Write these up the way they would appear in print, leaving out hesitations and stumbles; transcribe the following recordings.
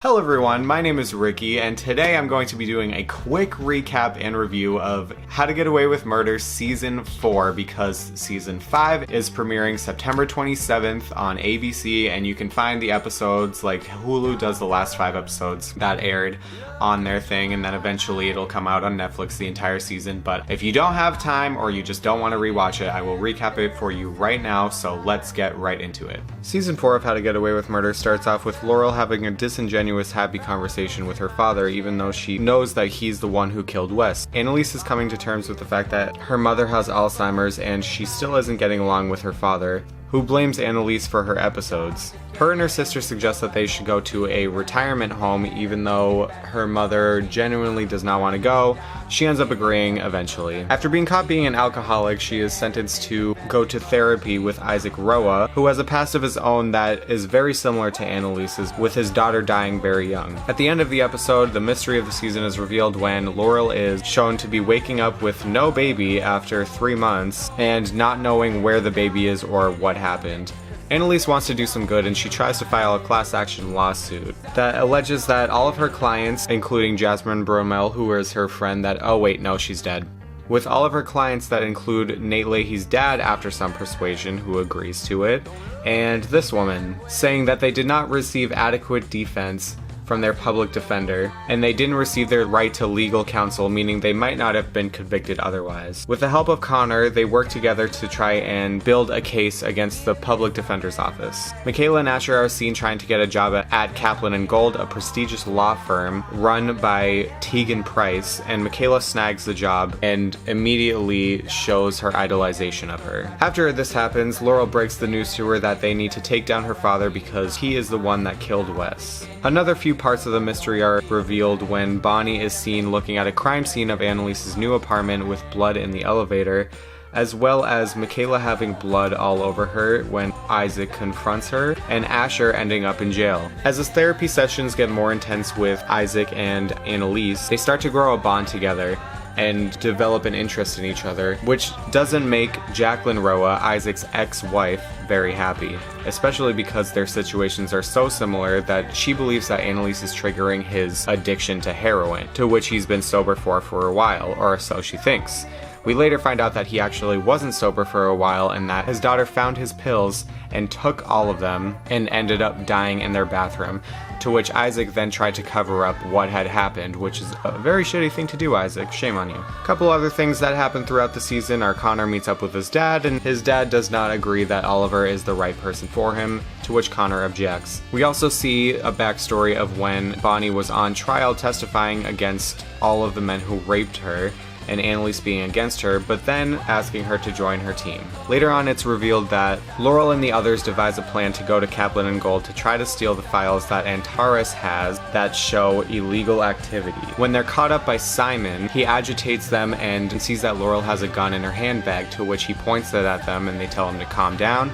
Hello everyone, my name is Ricky, and today I'm going to be doing a quick recap and review of How to Get Away with Murder Season 4 because Season 5 is premiering September 27th on ABC, and you can find the episodes, like Hulu does the last 5 episodes that aired on their thing, and then eventually it'll come out on Netflix the entire season. But if you don't have time or you just don't want to rewatch it, I will recap it for you right now, so let's get right into it. Season 4 of How to Get Away with Murder starts off with Laurel having a disingenuous happy conversation with her father, even though she knows that he's the one who killed Wes. Annalise is coming to terms with the fact that her mother has Alzheimer's and she still isn't getting along with her father, who blames Annalise for her episodes. Her and her sister suggest that they should go to a retirement home, even though her mother genuinely does not want to go. She ends up agreeing eventually. After being caught being an alcoholic, she is sentenced to go to therapy with Isaac Roa, who has a past of his own that is very similar to Annalise's, with his daughter dying very young. At the end of the episode, the mystery of the season is revealed when Laurel is shown to be waking up with no baby after 3 months and not knowing where the baby is or what happened. Annalise wants to do some good, and she tries to file a class action lawsuit that alleges that all of her clients, including Jasmine Bromell, who is her friend that, oh wait, no, she's dead. With all of her clients that include Nate Leahy's dad after some persuasion, who agrees to it, and this woman, saying that they did not receive adequate defense from their public defender, and they didn't receive their right to legal counsel, meaning they might not have been convicted otherwise. With the help of Connor, they work together to try and build a case against the public defender's office. Michaela and Asher are seen trying to get a job at Kaplan & Gold, a prestigious law firm run by Tegan Price, and Michaela snags the job and immediately shows her idolization of her. After this happens, Laurel breaks the news to her that they need to take down her father because he is the one that killed Wes. Another few parts of the mystery are revealed when Bonnie is seen looking at a crime scene of Annalise's new apartment with blood in the elevator, as well as Michaela having blood all over her when Isaac confronts her, and Asher ending up in jail. As his therapy sessions get more intense with Isaac and Annalise, they start to grow a bond together and develop an interest in each other, which doesn't make Jacqueline Roa, Isaac's ex-wife, very happy, especially because their situations are so similar that she believes that Annalise is triggering his addiction to heroin, to which he's been sober for a while, or so she thinks. We later find out that he actually wasn't sober for a while and that his daughter found his pills and took all of them and ended up dying in their bathroom, to which Isaac then tried to cover up what had happened, which is a very shitty thing to do, Isaac. Shame on you. A couple other things that happen throughout the season are Connor meets up with his dad, and his dad does not agree that Oliver is the right person for him, to which Connor objects. We also see a backstory of when Bonnie was on trial testifying against all of the men who raped her, and Annalise being against her, but then asking her to join her team. Later on, it's revealed that Laurel and the others devise a plan to go to Kaplan & Gold to try to steal the files that Antares has that show illegal activity. When they're caught up by Simon, he agitates them and sees that Laurel has a gun in her handbag, to which he points it at them and they tell him to calm down,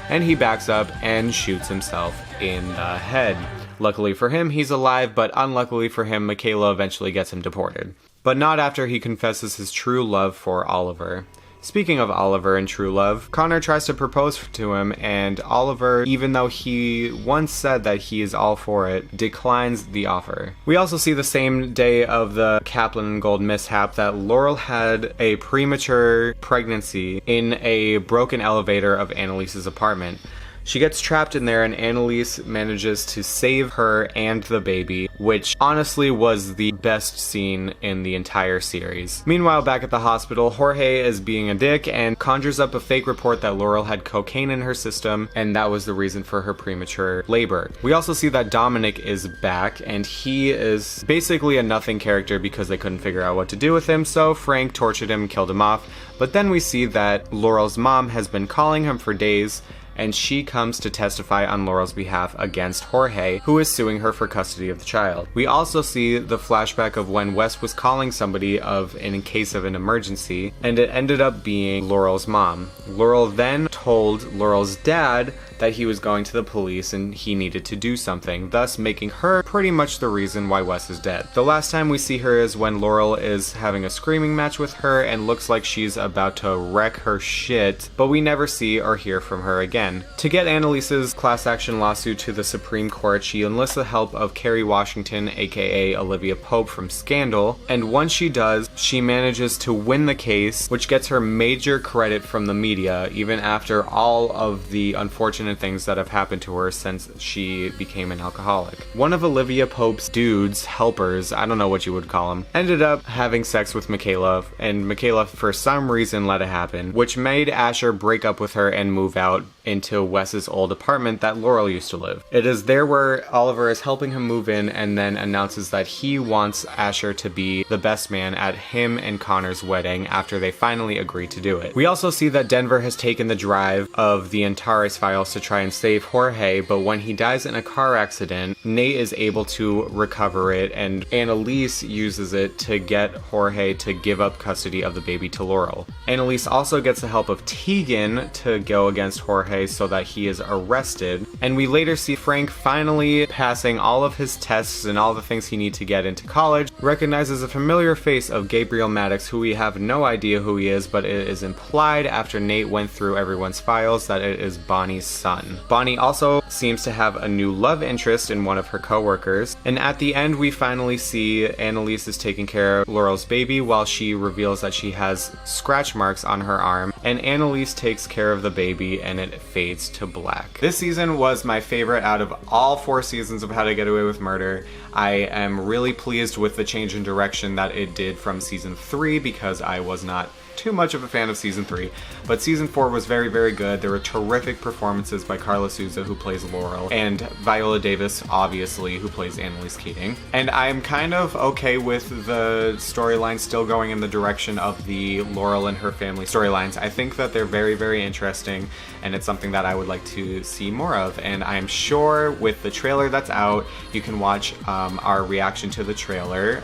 and he backs up and shoots himself in the head. Luckily for him, he's alive, but unluckily for him, Michaela eventually gets him deported. But not after he confesses his true love for Oliver. Speaking of Oliver and true love, Connor tries to propose to him, and Oliver, even though he once said that he is all for it, declines the offer. We also see the same day of the Kaplan & Gold mishap that Laurel had a premature pregnancy in a broken elevator of Annalise's apartment. She gets trapped in there, and Annalise manages to save her and the baby, which honestly was the best scene in the entire series. Meanwhile, back at the hospital, Jorge is being a dick and conjures up a fake report that Laurel had cocaine in her system, and that was the reason for her premature labor. We also see that Dominic is back, and he is basically a nothing character because they couldn't figure out what to do with him, so Frank tortured him and killed him off. But then we see that Laurel's mom has been calling him for days, and she comes to testify on Laurel's behalf against Jorge, who is suing her for custody of the child. We also see the flashback of when Wes was calling somebody in case of an emergency, and it ended up being Laurel's mom. Laurel then told Laurel's dad that he was going to the police and he needed to do something, thus making her pretty much the reason why Wes is dead. The last time we see her is when Laurel is having a screaming match with her and looks like she's about to wreck her shit, but we never see or hear from her again. can. To get Annalise's class action lawsuit to the Supreme Court, she enlists the help of Kerry Washington, aka Olivia Pope from Scandal, and once she does, she manages to win the case, which gets her major credit from the media, even after all of the unfortunate things that have happened to her since she became an alcoholic. One of Olivia Pope's dudes, helpers, I don't know what you would call them, ended up having sex with Michaela, and Michaela for some reason let it happen, which made Asher break up with her and move out into Wes's old apartment that Laurel used to live. It is there where Oliver is helping him move in and then announces that he wants Asher to be the best man at him and Connor's wedding after they finally agree to do it. We also see that Denver has taken the drive of the Antares files to try and save Jorge, but when he dies in a car accident, Nate is able to recover it, and Annalise uses it to get Jorge to give up custody of the baby to Laurel. Annalise also gets the help of Tegan to go against Jorge so that he is arrested, and we later see Frank finally passing all of his tests and all the things he needs to get into college, recognizes a familiar face of Gabriel Maddox, who we have no idea who he is, but it is implied after Nate went through everyone's files that it is Bonnie's son. Bonnie also seems to have a new love interest in one of her co-workers, and at the end we finally see Annalise is taking care of Laurel's baby while she reveals that she has scratch marks on her arm, and Annalise takes care of the baby and it fades to black. This season was my favorite out of all 4 seasons of How to Get Away with Murder. I am really pleased with the change in direction that it did from season 3 because I was not too much of a fan of season 3, but season 4 was very, very good. There were terrific performances by Carla Souza, who plays Laurel, and Viola Davis, obviously, who plays Annalise Keating. And I'm kind of okay with the storyline still going in the direction of the Laurel and her family storylines. I think that they're very, very interesting, and it's something that I would like to see more of. And I'm sure with the trailer that's out, you can watch our reaction to the trailer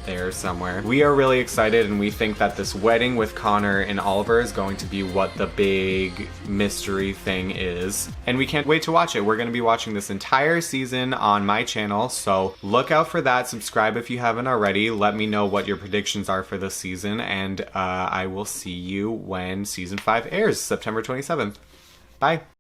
there somewhere. We are really excited, and we think that this wedding with Connor and Oliver is going to be what the big mystery thing is, and we can't wait to watch it. We're going to be watching this entire season on my channel, so look out for that. Subscribe if you haven't already. Let me know what your predictions are for this season, and I will see you when season 5 airs, September 27th. Bye.